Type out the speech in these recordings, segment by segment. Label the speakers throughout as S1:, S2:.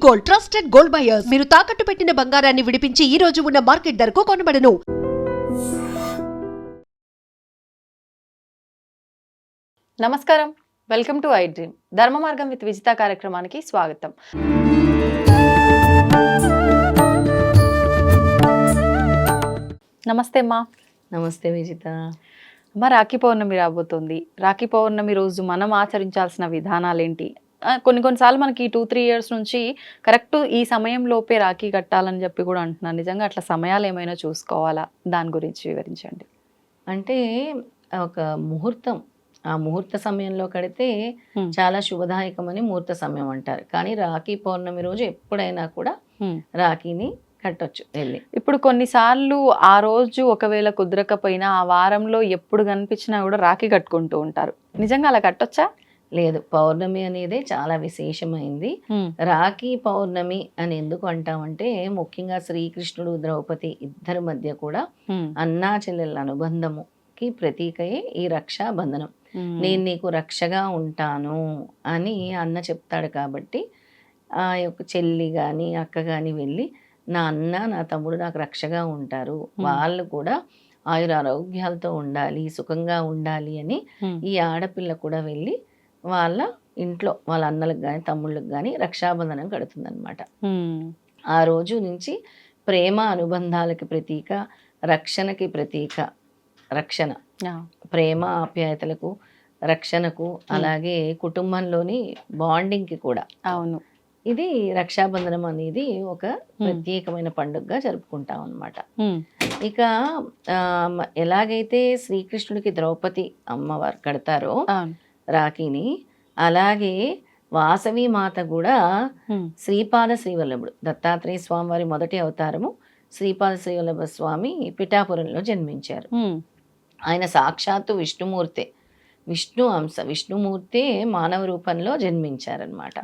S1: Gold, trusted gold buyers. మీరు తాకట్టు పెట్టిన బంగారాన్ని విడిపించి ఈ రోజు ఉన్న మార్కెట్ ధరకు కొనబడను.
S2: నమస్కారం, వెల్కమ్ టు ఐ డ్రీమ్. ధర్మ మార్గం విత్ విజిత కార్యక్రమానికి స్వాగతం. నమస్తే అమ్మా.
S3: నమస్తే విజిత.
S2: అమ్మ, రాఖీ పౌర్ణమి రాబోతుంది. రాఖీ పౌర్ణమి రోజు మనం ఆచరించాల్సిన విధానాలు ఏంటి? కొన్నిసార్లు మనకి 2-3 years నుంచి కరెక్ట్ ఈ సమయంలోపే రాఖీ కట్టాలని చెప్పి కూడా అంటున్నారు. నిజంగా అట్లా సమయాలు ఏమైనా చూసుకోవాలా? దాని గురించి వివరించండి.
S3: అంటే ఒక ముహూర్తం, ఆ ముహూర్త సమయంలో కడితే చాలా శుభదాయకమని ముహూర్త సమయం అంటారు. కానీ రాఖీ పౌర్ణమి రోజు ఎప్పుడైనా కూడా రాఖీని కట్టొచ్చు వెళ్ళి.
S2: ఇప్పుడు కొన్నిసార్లు ఆ రోజు ఒకవేళ కుదరకపోయినా ఆ వారంలో ఎప్పుడు కనిపించినా కూడా రాఖీ కట్టుకుంటూ ఉంటారు. నిజంగా అలా కట్టొచ్చా?
S3: లేదు, పౌర్ణమి అనేది చాలా విశేషమైంది. రాఖీ పౌర్ణమి అని ఎందుకు అంటామంటే, ముఖ్యంగా శ్రీకృష్ణుడు ద్రౌపది ఇద్దరి మధ్య కూడా అన్నా చెల్లెళ్ళ అనుబంధముకి ప్రతీకయే ఈ రక్షాబంధనం. నేను నీకు రక్షగా ఉంటాను అని అన్న చెప్తాడు. కాబట్టి ఆ యొక్క చెల్లి కానీ అక్క కానీ వెళ్ళి నా అన్న నా తమ్ముడు నాకు రక్షగా ఉంటారు, వాళ్ళు కూడా ఆయురారోగ్యాలతో ఉండాలి, సుఖంగా ఉండాలి అని ఈ ఆడపిల్ల కూడా వెళ్ళి వాళ్ళ ఇంట్లో వాళ్ళ అన్నలకు కానీ తమ్ముళ్ళకి కానీ రక్షాబంధనం కడుతుందన్నమాట. ఆ రోజు నుంచి ప్రేమ అనుబంధాలకి ప్రతీక, రక్షణకి ప్రతీక. రక్షణ, ప్రేమ ఆప్యాయతలకు, రక్షణకు, అలాగే కుటుంబంలోని బాండింగ్కి కూడా.
S2: అవును,
S3: ఇది రక్షాబంధనం అనేది ఒక ప్రత్యేకమైన పండుగగా జరుపుకుంటాం అన్నమాట. ఇక ఎలాగైతే శ్రీకృష్ణుడికి ద్రౌపది అమ్మవారు కడతారో రాఖీని, అలాగే వాసవి మాత కూడా శ్రీపాద శ్రీవల్లభుడు దత్తాత్రేయ స్వామి వారి మొదటి అవతారము శ్రీపాద శ్రీవల్లభ స్వామి పిఠాపురంలో జన్మించారు. ఆయన సాక్షాత్తు విష్ణుమూర్తే, విష్ణు అంశ, విష్ణుమూర్తే మానవ రూపంలో జన్మించారనమాట.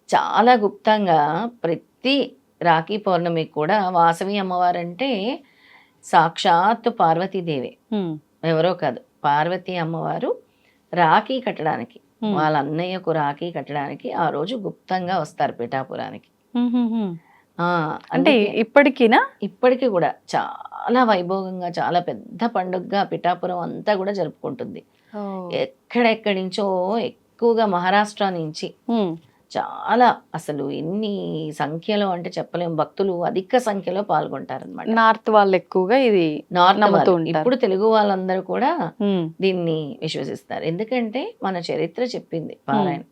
S3: చాలా గుప్తంగా ప్రతి రాఖీ పౌర్ణమి కూడా వాసవి అమ్మవారంటే సాక్షాత్తు పార్వతీదేవి, ఎవరో కాదు, పార్వతీ అమ్మవారు రాఖీ కట్టడానికి, వాళ్ళ అన్నయ్యకు రాఖీ కట్టడానికి ఆ రోజు గుప్తంగా వస్తారు పిఠాపురానికి.
S2: అంటే
S3: ఇప్పటికీ కూడా చాలా వైభోగంగా, చాలా పెద్ద పండుగగా పిఠాపురం అంతా కూడా జరుపుకుంటుంది. ఎక్కడెక్కడి నుంచో, ఎక్కువగా మహారాష్ట్ర నుంచి చాలా, అసలు ఎన్ని సంఖ్యలో అంటే చెప్పలేము, భక్తులు అధిక సంఖ్యలో పాల్గొంటారనమాట.
S2: నార్త్ వాళ్ళు ఎక్కువగా ఇది
S3: నార్త్. ఇప్పుడు తెలుగు వాళ్ళందరూ కూడా దీన్ని విశ్వసిస్తారు. ఎందుకంటే మన చరిత్ర చెప్పింది పారాయణ.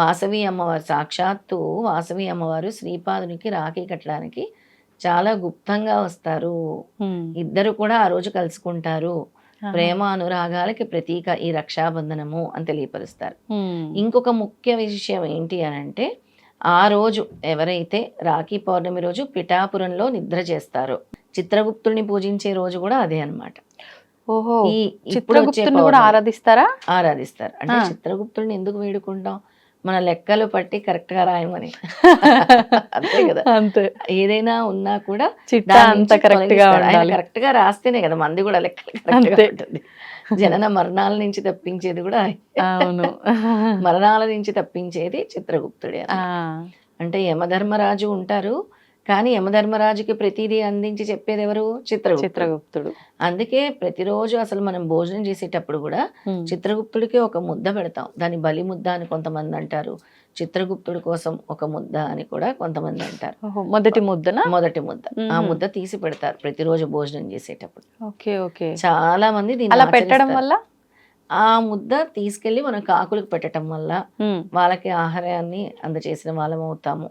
S3: వాసవి అమ్మవారు, సాక్షాత్తు వాసవి అమ్మవారు శ్రీపాదునికి రాఖీ కట్టడానికి చాలా గుప్తంగా వస్తారు. ఇద్దరు కూడా ఆ రోజు కలుసుకుంటారు. ప్రేమ అనురాగాలకి ప్రతీక ఈ రక్షాబంధనము అని తెలియపరుస్తారు. ఇంకొక ముఖ్య విషయం ఏంటి అని అంటే, ఆ రోజు ఎవరైతే రాఖీ పౌర్ణమి రోజు పిఠాపురంలో నిద్ర చేస్తారో, చిత్రగుప్తుడిని పూజించే రోజు కూడా అదే అన్నమాట.
S2: ఓహో, చిత్రగుప్తుడిని కూడా ఆరాధిస్తారా?
S3: ఆరాధిస్తారు. అంటే చిత్రగుప్తుడిని ఎందుకు వేడుకుంటాం? మన లెక్కలు పట్టి కరెక్ట్ గా రాయమని. అంతే కదా,
S2: అంతే.
S3: ఏదైనా ఉన్నా కూడా
S2: కరెక్ట్
S3: గా రాస్తేనే కదా మంది కూడా లెక్కలు కరెక్ట్ గా ఉంటుంది. జనన మరణాల నుంచి తప్పించేది కూడా, మరణాల నుంచి తప్పించేది చిత్రగుప్తుడే. అంటే యమధర్మరాజు ఉంటారు, కానీ యమధర్మరాజుకి ప్రతిదీ అందించి చెప్పేది ఎవరు? చిత్రగుప్తుడు. అందుకే ప్రతిరోజు అసలు మనం భోజనం చేసేటప్పుడు కూడా చిత్రగుప్తుడికి ఒక ముద్ద పెడతాం. దాని బలి ముద్ద అని కొంతమంది అంటారు, చిత్రగుప్తుడి కోసం ఒక ముద్ద అని కూడా కొంతమంది అంటారు. మొదటి ముద్ద, ఆ ముద్ద తీసి పెడతారు ప్రతిరోజు భోజనం చేసేటప్పుడు. చాలా మంది దీన్ని
S2: పెట్టడం వల్ల,
S3: ఆ ముద్ద తీసుకెళ్లి మనం కాకులకు పెట్టడం వల్ల వాళ్ళకి ఆహారాన్ని అందచేసిన వాళ్ళం అవుతాము.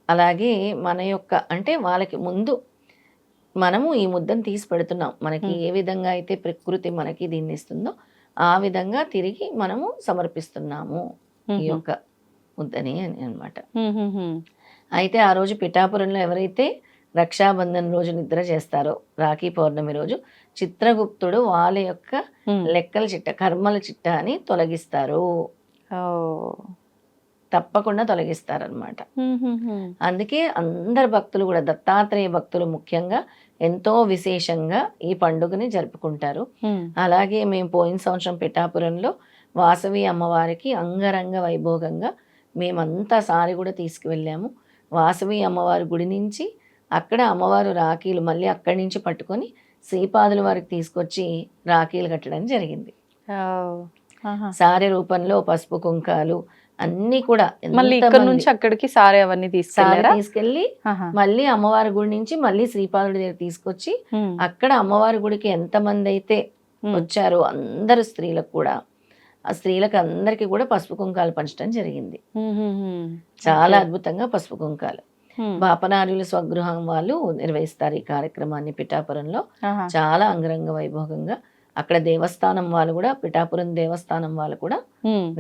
S3: అలాగే మన యొక్క, అంటే వాళ్ళకి ముందు మనము ఈ ముద్దను తీసి పెడుతున్నాం, మనకి ఏ విధంగా అయితే ప్రకృతి మనకి దీన్ని ఇస్తుందో ఆ విధంగా తిరిగి మనము సమర్పిస్తున్నాము ఈ యొక్క ముద్దని అని అన్నమాట. అయితే ఆ రోజు పిఠాపురంలో ఎవరైతే రక్షాబంధన్ రోజు నిద్ర చేస్తారో, రాఖీ పౌర్ణమి రోజు చిత్రగుప్తుడు వాళ్ళ యొక్క లెక్కల చిట్ట, కర్మల చిట్ట అని తొలగిస్తారు. తప్పకుండా తొలగిస్తారనమాట. అందుకే అందరు భక్తులు కూడా, దత్తాత్రేయ భక్తులు ముఖ్యంగా ఎంతో విశేషంగా ఈ పండుగని జరుపుకుంటారు. అలాగే మేము పోయిన సంవత్సరం పిఠాపురంలో వాసవి అమ్మవారికి అంగరంగ వైభోగంగా మేమంతా సారి కూడా తీసుకువెళ్ళాము. వాసవి అమ్మవారి గుడి నుంచి అక్కడ అమ్మవారు రాఖీలు మళ్ళీ అక్కడి నుంచి పట్టుకొని శ్రీపాదుల వారికి తీసుకొచ్చి రాఖీలు కట్టడం జరిగింది. సారె రూపంలో పసుపు కుంకాలు అన్ని కూడా
S2: మళ్ళీ ఇక్కడ నుంచి అక్కడికి సారే అవన్నీ
S3: తీసుకెళ్ళి మళ్ళీ అమ్మవారి గుడి నుంచి మళ్ళీ శ్రీపాదుడి దగ్గర తీసుకొచ్చి అక్కడ అమ్మవారి గుడికి ఎంతమంది అయితే వచ్చారో అందరు స్త్రీలకు కూడా ఆ స్త్రీలకు అందరికి కూడా పసుపు కుంకాలు పంచడం జరిగింది. చాలా అద్భుతంగా పసుపు కుంకాలు బాపనార్యుల స్వగృహం వాళ్ళు నిర్వహిస్తారు ఈ కార్యక్రమాన్ని పిఠాపురంలో. చాలా అంగరంగ వైభోగంగా అక్కడ దేవస్థానం వాళ్ళు కూడా, పిఠాపురం దేవస్థానం వాళ్ళు కూడా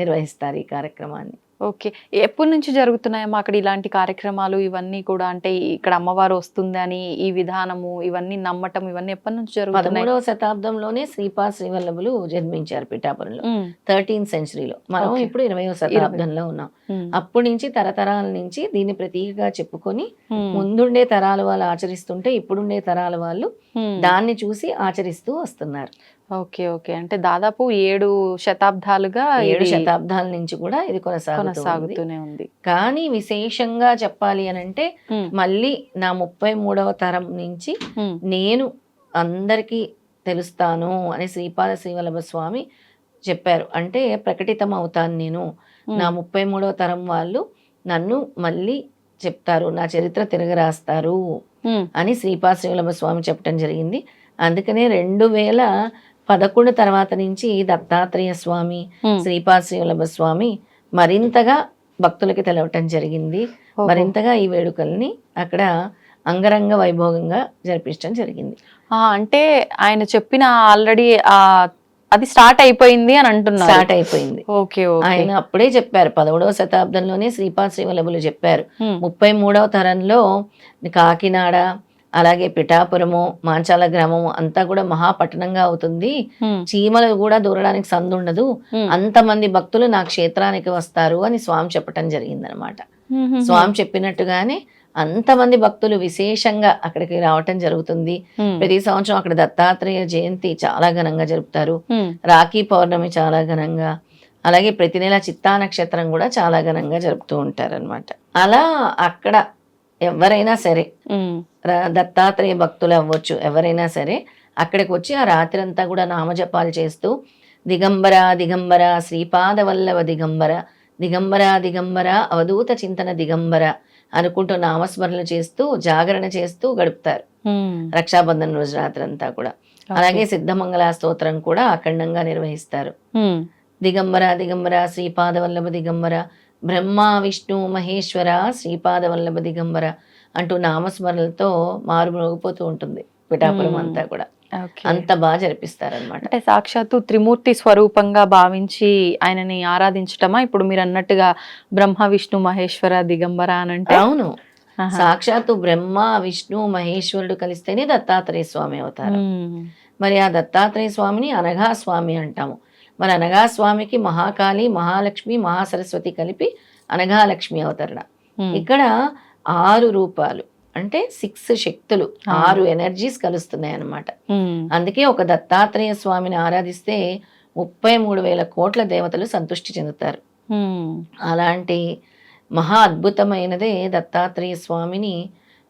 S3: నిర్వహిస్తారు ఈ కార్యక్రమాన్ని.
S2: ఓకే, ఎప్పటి నుంచి జరుగుతున్నాయమ్మా అక్కడ ఇలాంటి కార్యక్రమాలు ఇవన్నీ కూడా? అంటే ఇక్కడ అమ్మవారు వస్తుందని ఈ విధానము ఇవన్నీ నమ్మటం ఇవన్నీ ఎప్పటి నుంచి జరుగుతున్నాయి?
S3: 13వ శతాబ్దంలోనే శ్రీపాద శ్రీవల్లభులు జన్మించారు పిఠాపురంలో, 13th centuryలో. మనం ఇప్పుడు 20వ శతాబ్దంలో ఉన్నాం. అప్పటి నుంచి తరతరాల నుంచి దీన్ని ప్రతీకగా చెప్పుకొని ముందుండే తరాల వాళ్ళు ఆచరిస్తుంటే ఇప్పుడుండే తరాల వాళ్ళు దాన్ని చూసి ఆచరిస్తూ వస్తున్నారు.
S2: ఓకే ఓకే, అంటే దాదాపు 7 శతాబ్దాలుగా
S3: 7 శతాబ్దాల నుంచి కూడా ఇది
S2: కొనసాగుతూనే ఉంది.
S3: కానీ విశేషంగా చెప్పాలి అని అంటే మళ్ళీ నా 33వ తరం నుంచి నేను అందరికీ తెలుస్తాను అని శ్రీపాద శ్రీవల్లభ స్వామి చెప్పారు. అంటే ప్రకటితం అవుతాను నేను, నా 33వ తరం వాళ్ళు నన్ను మళ్ళీ చెప్తారు, నా చరిత్ర తిరగరాస్తారు అని శ్రీపాద శ్రీవల్లభ స్వామి చెప్పడం జరిగింది. అందుకనే 2011 తర్వాత నుంచి దత్తాత్రేయ స్వామి, శ్రీపాద శ్రీవల్లభ స్వామి మరింతగా భక్తులకి తెలవటం జరిగింది. మరింతగా ఈ వేడుకల్ని అక్కడ అంగరంగ వైభోగంగా జరిపించడం జరిగింది.
S2: అంటే ఆయన చెప్పిన ఆల్రెడీ అది స్టార్ట్ అయిపోయింది అని అంటున్నారు.
S3: స్టార్ట్ అయిపోయింది.
S2: ఓకే,
S3: ఆయన అప్పుడే చెప్పారు, 11వ శతాబ్దంలోనే శ్రీపాద శ్రీవల్లభులు చెప్పారు. 33వ తరంలో కాకినాడ, అలాగే పిఠాపురము, మాంచాల గ్రామము అంతా కూడా మహాపట్టణంగా అవుతుంది, చీమలు కూడా దూరడానికి సందు ఉండదు, అంతమంది భక్తులు నా క్షేత్రానికి వస్తారు అని స్వామి చెప్పటం జరిగిందనమాట. స్వామి చెప్పినట్టుగానే అంతమంది భక్తులు విశేషంగా అక్కడికి రావటం జరుగుతుంది. ప్రతి సంవత్సరం అక్కడ దత్తాత్రేయ జయంతి చాలా ఘనంగా జరుపుతారు, రాఖీ పౌర్ణమి చాలా ఘనంగా, అలాగే ప్రతి నెల చిత్తా నక్షత్రం కూడా చాలా ఘనంగా జరుపుతూ ఉంటారు అనమాట. అలా అక్కడ ఎవరైనా సరే దత్తాత్రేయ భక్తులు అవ్వచ్చు, ఎవరైనా సరే అక్కడికి వచ్చి ఆ రాత్రి అంతా కూడా నామజపాలు చేస్తూ దిగంబర దిగంబర శ్రీపాద వల్లభ దిగంబర, దిగంబర దిగంబర అవధూత చింతన దిగంబర అనుకుంటూ నామస్మరణలు చేస్తూ జాగరణ చేస్తూ గడుపుతారు రక్షాబంధన్ రోజు రాత్రి అంతా కూడా. అలాగే సిద్ధమంగళ స్తోత్రం కూడా అఖండంగా నిర్వహిస్తారు. దిగంబర దిగంబర శ్రీపాద వల్లభ దిగంబర, బ్రహ్మ విష్ణు మహేశ్వర శ్రీపాద వల్లభ దిగంబర అంటూ నామస్మరణలతో మారుమోగిపోతూ ఉంటుంది పిఠాపురం అంతా కూడా. అంత బాగా జరిపిస్తారనమాట.
S2: అంటే సాక్షాత్తు త్రిమూర్తి స్వరూపంగా భావించి ఆయనని ఆరాధించటమా ఇప్పుడు మీరు అన్నట్టుగా బ్రహ్మ విష్ణు మహేశ్వర దిగంబర అని అంటే?
S3: అవును, సాక్షాత్తు బ్రహ్మ విష్ణు మహేశ్వరుడు కలిస్తేనే దత్తాత్రేయ స్వామి అవుతారు. మరి ఆ దత్తాత్రేయ స్వామిని అనఘా స్వామి అంటాము. మరి అనఘా స్వామికి మహాకాళి, మహాలక్ష్మి, మహాసరస్వతి కలిపి అనఘాలక్ష్మి అవతరణ. ఇక్కడ 6 రూపాలు అంటే 6 శక్తులు, 6 ఎనర్జీస్ కలుస్తున్నాయి అన్నమాట. అందుకే ఒక దత్తాత్రేయ స్వామిని ఆరాధిస్తే 33,000 కోట్ల దేవతలు సంతృష్టి చెందుతారు. అలాంటి మహా అద్భుతమైనదే దత్తాత్రేయ స్వామిని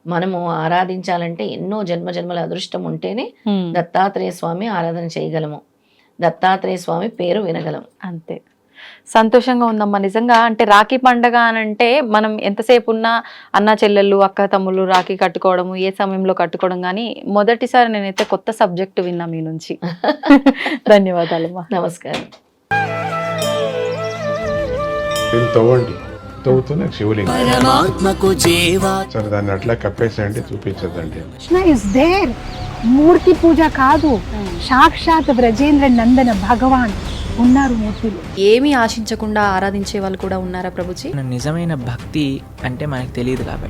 S3: మనము ఆరాధించాలంటే ఎన్నో జన్మజన్మల అదృష్టం ఉంటేనే దత్తాత్రేయ స్వామి ఆరాధన చేయగలము, దత్తాత్రేయ స్వామి పేరు వినగలం.
S2: అంతే. సంతోషంగా ఉందమ్మా నిజంగా. అంటే రాఖీ పండగ అని అంటే మనం ఎంతసేపు ఉన్నా అన్న చెల్లెళ్ళు అక్క తమ్ముళ్ళు రాఖీ కట్టుకోవడము, ఏ సమయంలో కట్టుకోవడం, కానీ మొదటిసారి నేనైతే కొత్త సబ్జెక్ట్ విన్నా మీ నుంచి. ధన్యవాదాలమ్మా.
S3: నమస్కారం.
S4: తవ్వుతూనే శివలింగం సరే దాన్ని అట్లా కప్పేసేయండి, చూపించదండి.
S5: మూర్తి పూజ కాదు, సాక్షాత్ బ్రజేంద్ర నందన భగవాన్ ఉన్నారు మూర్తులు.
S2: ఏమీ ఆశించకుండా ఆరాధించే వాళ్ళు కూడా ఉన్నారా ప్రభుజీ?
S6: నిజమైన భక్తి అంటే మనకు తెలియదు కాబట్టి